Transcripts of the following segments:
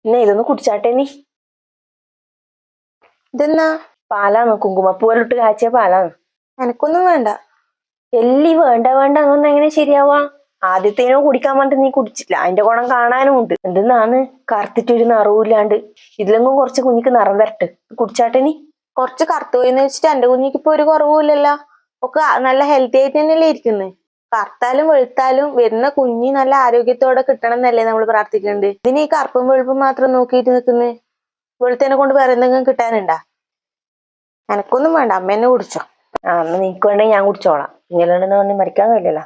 പിന്നെ ഇതൊന്ന് കുടിച്ചാട്ടെ നീ. ഇതെന്നാ? പാലാണ്, കുങ്കുമപ്പൂവലിട്ട് കാച്ചിയ പാലാണ്. എനക്കൊന്നും വേണ്ട. എല്ലി വേണ്ട വേണ്ട അങ്ങൊന്നും എങ്ങനെ ശരിയാവാ? ആദ്യത്തേനോ കുടിക്കാൻ പറഞ്ഞിട്ട് നീ കുടിച്ചില്ല, അതിന്റെ ഗുണം കാണാനും ഉണ്ട്. എന്തെന്നാണ് കറുത്തിട്ടൊരു നിറവില്ലാണ്ട്. ഇതിലെങ്കും കുറച്ച് കുഞ്ഞിക്ക് നിറം വരട്ടെ, കുടിച്ചാട്ടെ നീ. കുറച്ച് കറുത്തു പോയിന്ന് വെച്ചിട്ട് എന്റെ കുഞ്ഞിക്ക് ഇപ്പൊ ഒരു കുറവുമില്ലല്ലോ. ഒക്കെ നല്ല ഹെൽത്തി ആയിട്ട് തന്നെയല്ലേ ഇരിക്കുന്നത്. കറുത്താലും വെളുത്താലും വരുന്ന കുഞ്ഞി നല്ല ആരോഗ്യത്തോടെ കിട്ടണം എന്നല്ലേ നമ്മൾ പ്രാർത്ഥിക്കുന്നുണ്ട്. ഇതിന് ഈ കറുപ്പും വെളുപ്പും മാത്രം നോക്കിയിട്ട് നിൽക്കുന്നത്. വെളുത്തേനെ കൊണ്ട് വേറെ എന്തെങ്കിലും കിട്ടാനുണ്ടാ? എനക്കൊന്നും വേണ്ട, അമ്മ തന്നെ കുടിച്ചോ. അന്ന് നിനക്ക് വേണ്ടെങ്കിൽ ഞാൻ കുടിച്ചോളാം. ഇങ്ങനെയുണ്ടെന്ന് പറഞ്ഞ് മരിക്കാൻ കഴിയില്ലല്ലോ.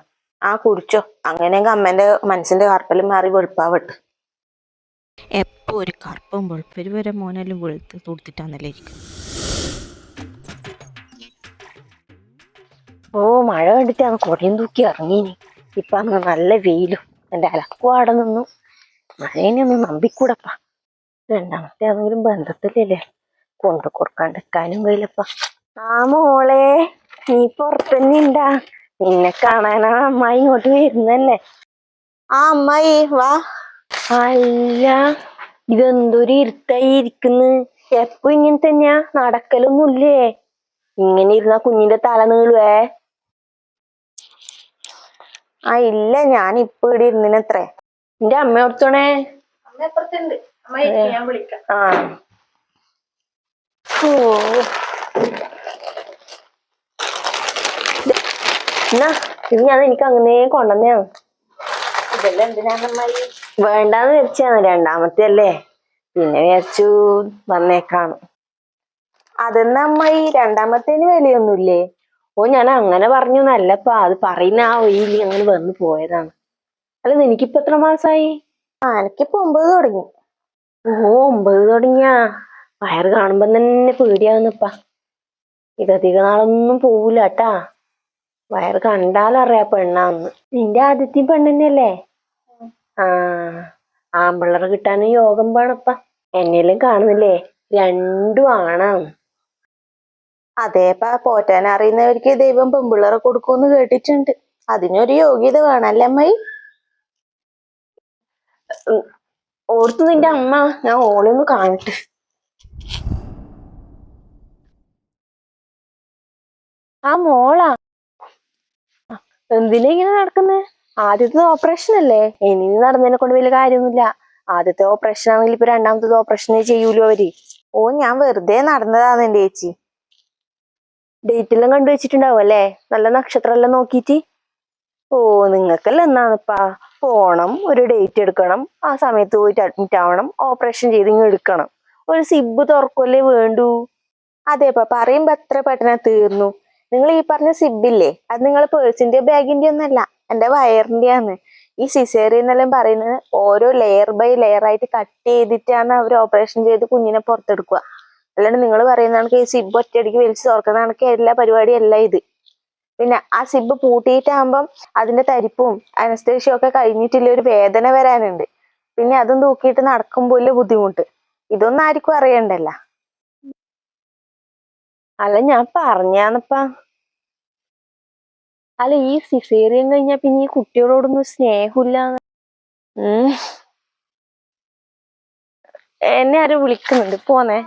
കുടിച്ചോ. അങ്ങനെയെങ്കിൽ അമ്മേന്റെ മനസ്സിന്റെ കറുപ്പലും മാറി വെളുപ്പാവട്ടെ. എപ്പോ ഒരു കറുപ്പും വെളുപ്പരും വരെ മോനെല്ലാം വെളുത്ത് തുടുത്തിട്ടാന്നല്ലേ ഇരിക്കും. മഴ കണ്ടിട്ടാണ് കൊടയും തൂക്കി ഇറങ്ങീനി. ഇപ്പൊ അന്ന് നല്ല വെയിലും. എന്റെ അലക്കുവാടെ നിന്നു. മഴേനെയൊന്നും നമ്പിക്കൂടപ്പാ. രണ്ടാമത്തെ ആണെങ്കിലും ബന്ധത്തിലല്ലേ, കൊണ്ടു കൊടുക്കാണ്ടിരിക്കാനും കഴിയില്ലപ്പാ. മോളെ, നീ പുറത്തന്നെ ഉണ്ടാ? നിന്നെ കാണാനാ അമ്മായി ഇങ്ങോട്ട് വരുന്നല്ലേ. അമ്മായി വാ. അല്ല, ഇതെന്തൊരു ഇരുട്ടായി ഇരിക്കുന്നു. എപ്പോ ഇങ്ങനെ തന്നെയാ? നടക്കലൊന്നുമില്ലേ? ഇങ്ങനെ ഇരുന്നാ കുഞ്ഞിന്റെ തല നീളുവേ. ഇല്ല, ഞാൻ ഇപ്പൊ ഇവിടെ ഇരുന്നിനത്രേ. നിന്റെ അമ്മ ഓർത്തോണേ. ഞാൻ വിളിക്കാം. ഇത് ഞാൻ എനിക്ക് അങ്ങനെ കൊണ്ടുവന്നെയാണ്. ഇതെല്ലാം എന്തിനാന്നമ്മായി? വേണ്ടാന്ന് വെച്ചാണ്, രണ്ടാമത്തെ അല്ലേ, പിന്നെ വിചാരിച്ചു വന്നേക്കാണ്. അതെന്നാ അമ്മായി, രണ്ടാമത്തേന് വിലയൊന്നുമില്ലേ? ഞാൻ അങ്ങനെ പറഞ്ഞു നല്ലപ്പാ. അത് പറയുന്ന ആ വെയില് അങ്ങനെ വന്നു പോയതാണ്. അല്ല, നിനക്കിപ്പോ എത്ര മാസായി? എനിക്കിപ്പോ 9 തുടങ്ങി. 9 തുടങ്ങിയാ? വയറ് കാണുമ്പോ തന്നെ പേടിയാവുന്നപ്പാ. ഇതധിക നാളൊന്നും പോവൂല കേട്ടാ. വയറ് കണ്ടാലറിയാ പെണ്ണാന്ന്. നിന്റെ ആദ്യത്തെ പെണ്ണെന്നല്ലേ? ആമ്പിള്ളേരെ കിട്ടാനും യോഗം വേണപ്പാ. എന്നെല്ലാം കാണുന്നില്ലേ, 2 ആണാണ്. അതേപ്പാ, പോറ്റാൻ അറിയുന്നവർക്ക് ദൈവം പെമ്പിള്ളേരെ കൊടുക്കുമെന്ന് കേട്ടിട്ടുണ്ട്. അതിനൊരു യോഗ്യത വേണല്ലേ അമ്മായി? ഓർത്ത് നിന്റെ അമ്മ, ഞാൻ ഓളൊന്ന് കാണട്ടെ. മോളാ? എന്തിനാ ഇങ്ങനെ നടക്കുന്നത്? ആദ്യത്തെ ഓപ്പറേഷൻ അല്ലേ, ഇനി നടന്നതിനെ കൊണ്ട് വലിയ കാര്യമൊന്നുമില്ല. ആദ്യത്തെ ഓപ്പറേഷൻ ആണെങ്കിൽ ഇപ്പൊ രണ്ടാമത്തത് ഓപ്പറേഷനെ ചെയ്യൂലോ അവര്. ഞാൻ വെറുതെ നടന്നതാന്ന് എന്റെ ചേച്ചി. ഡേറ്റ് എല്ലാം കണ്ടു വെച്ചിട്ടുണ്ടാവും അല്ലേ, നല്ല നക്ഷത്രം എല്ലാം നോക്കിയിട്ട്. നിങ്ങൾക്കെല്ലാം എന്നാന്നിപ്പാ? പോണം, ഒരു ഡേറ്റ് എടുക്കണം, ആ സമയത്ത് പോയിട്ട് അഡ്മിറ്റ് ആവണം, ഓപ്പറേഷൻ ചെയ്ത് ഇങ്ങ് എടുക്കണം. ഒരു സിബ് തുറക്കല്ലേ വേണ്ടു. അതേപ്പാ, പറയുമ്പോ എത്ര പെട്ടെന്ന് തീർന്നു. നിങ്ങൾ ഈ പറഞ്ഞ സിബില്ലേ, അത് നിങ്ങളെ പേഴ്സിന്റെ ബാഗിന്റെ ഒന്നല്ല, എന്റെ വയറിന്റെയാന്ന്. ഈ സിസേറിയൻ എന്നെല്ലാം പറയുന്നത് ഓരോ ലെയർ ബൈ ലെയർ ആയിട്ട് കട്ട് ചെയ്തിട്ടാണ് അവർ ഓപ്പറേഷൻ ചെയ്ത് കുഞ്ഞിനെ പുറത്തെടുക്കുക. അല്ലാണ്ട് നിങ്ങൾ പറയുന്ന ഈ സിബ് ഒറ്റയടിക്ക് വലിച്ചു തുറക്കുന്ന കണക്ക് എല്ലാ പരിപാടിയല്ല ഇത്. പിന്നെ ആ സിബ് പൂട്ടിയിട്ടാകുമ്പം അതിന്റെ തരിപ്പും അനസ്തേഷ്യയും ഒക്കെ കഴിഞ്ഞിട്ടില്ല, ഒരു വേദന വരാനുണ്ട്. പിന്നെ അതും തൂക്കിയിട്ട് നടക്കുമ്പോൾ ബുദ്ധിമുട്ട്. ഇതൊന്നും ആർക്കും അറിയണ്ടല്ല. അല്ല, ഞാൻ പറഞ്ഞാന്നപ്പാ. അല്ല, ഈ സിസേറിയൻ കഴിഞ്ഞാ പിന്നെ ഈ കുട്ടികളോടൊന്നും സ്നേഹമില്ല. എന്നെ ആരും വിളിക്കുന്നുണ്ട്, പോന്നേ.